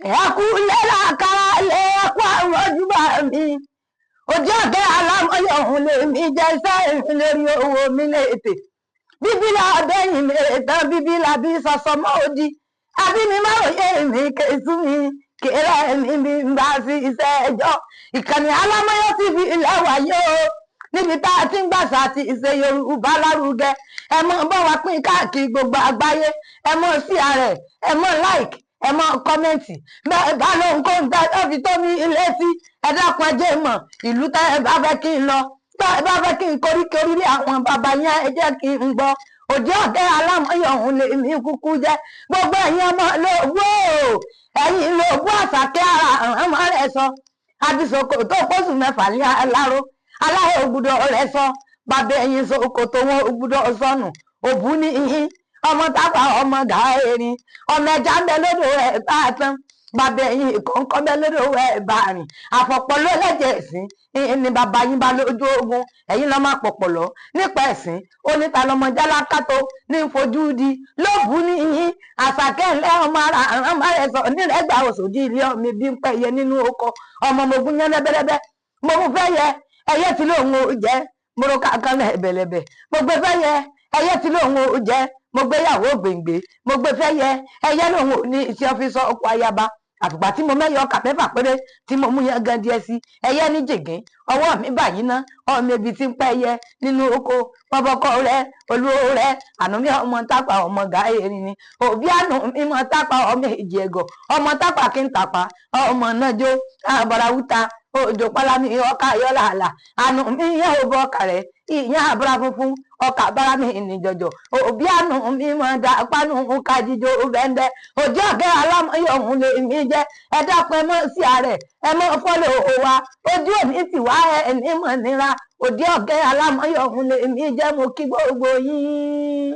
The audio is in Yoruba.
ẹkú lẹ́la kára lé ẹkú àwọn ojúbà mi ojú ọ̀gẹ́ alámọ̀yọ̀ ọ̀hún lè mi jẹ́ iṣẹ́ lórí owó mi létè bíbí la ọdẹ́yìn mi tán bíbí la bí sọ̀sọ̀ mọ́ òdì àbí mi má ròyé mi kèsù mi kéré mi bí n bá sí iṣẹ́ ẹjọ́ ìkànnì Alámọ̀yọ̀ TV ilẹ̀ wáyé o níbi tá a ti ń gbàṣà àti ìṣe Yorùbá lárugẹ ẹ mọ bọ́ wa pín káàkiri gbogbo àgbáyé ẹ mọ sí ààrẹ ẹ mọ like ẹ mọ kọmẹǹtì bẹ́ẹ̀ bá lóhun kó ń tẹ ẹ fi tó mi létí ẹ dákun ẹ jẹ́ mọ̀ ìlú tẹ ẹ bá fẹ́ kí n lọ tẹ ẹ bá fẹ́ kí n koríkorí lé àwọn bàbá yẹn ẹ jẹ́ kí n gbọ́ òjò ọ̀gẹ́ Alámọ̀yọ̀ ọ̀hún lè mí kúkú jẹ́ gbogbo ẹ̀yin ọmọ lóògbó ẹ̀yin lóògbó Àṣàkẹ́ ara ọmọ rẹ̀ sọ àbísọ̀kò tó pósù mẹ́fà lé aláró aláwọ̀ ògbúdọ̀ rẹ̀ sọ bàbá ẹ̀yin sọ̀kòtò wọn ògbúdọ̀ sọnù òbú ní ihin ọmọ tápà ọmọ gàá erin ọmọ ẹja ń bẹ lódò ẹ̀ bá a tán bàbá ẹ̀yin ìkọ̀ǹkọ̀ bẹ lódò ẹ̀ bá a rìn àfọ̀pọ̀ ló lẹ́jẹ̀ ẹ̀sìn ní bàbá yín bá lójú ogun ẹ̀yin lọ́ máa pọ̀pọ̀ lọ nípa ẹ̀sìn oníta lọmọ jálákàtó ní fojú di lóbù ní ihin Àṣàkẹ́ ńlẹ́ ọmọ ara àrùn rẹ̀ sọ nírẹ̀gbà òṣòdì ilé ọmọ ibi ń pẹ́ yẹ nínú oko ọmọ mogun yẹn lẹ́bẹ́lẹ́bẹ́ mo fẹ́ yẹ ẹyẹ tí lóun ò jẹ́ mo ro kankan lẹ́bẹ̀lẹ́bẹ̀ mo gbé fẹ́ yẹ ẹyẹ tí lóun ò jẹ́ mo gbéyàwó gbèǹgbè mo gbé fẹ́ yẹ ẹyẹ lòun ò ní iṣẹ́ ọ́fíìsì ọkọ̀ ayaba àfìgbà tí mo mẹ́yọ ọkà mẹ́fà péré tí mo mú yẹn gan díẹ̀ sí ẹyẹ ní jègé ọwọ́ mi báyìí ná ọmọ ibi tí ń pẹ́ yẹ nínú oko pọ́pọ́kọ́ rẹ olówó rẹ àná mi ọmọ tápà ọmọ gàá erin ni òbí àná mi mọ tápà ọmọ èjì ẹ̀gọ́ ọmọ tápà kí n tàpá ọmọ náà jó àbọ̀ràwúta òjò pálámi ọkà yọlàlà àná mi yẹn ò bọ ọkà rẹ ìyẹn àbúrà funfun ọkà bára mi ní jọjọ òbí àná mi mọ dá pánú ká jíjó bẹ́ńdẹ́ òjò ọ̀gẹ́ Alámọ̀yọ̀ ọ̀hún lè mí jẹ́ ẹ dákun ẹ mọ sí ààrẹ ẹ mọ fọ́lọ̀ wa ojú òní ti wá ẹ ní mọ̀ nira òjò ọ̀gẹ́ Alámọ̀yọ̀ ọ̀hún lè mí jẹ́ mo kí gbogbo yín.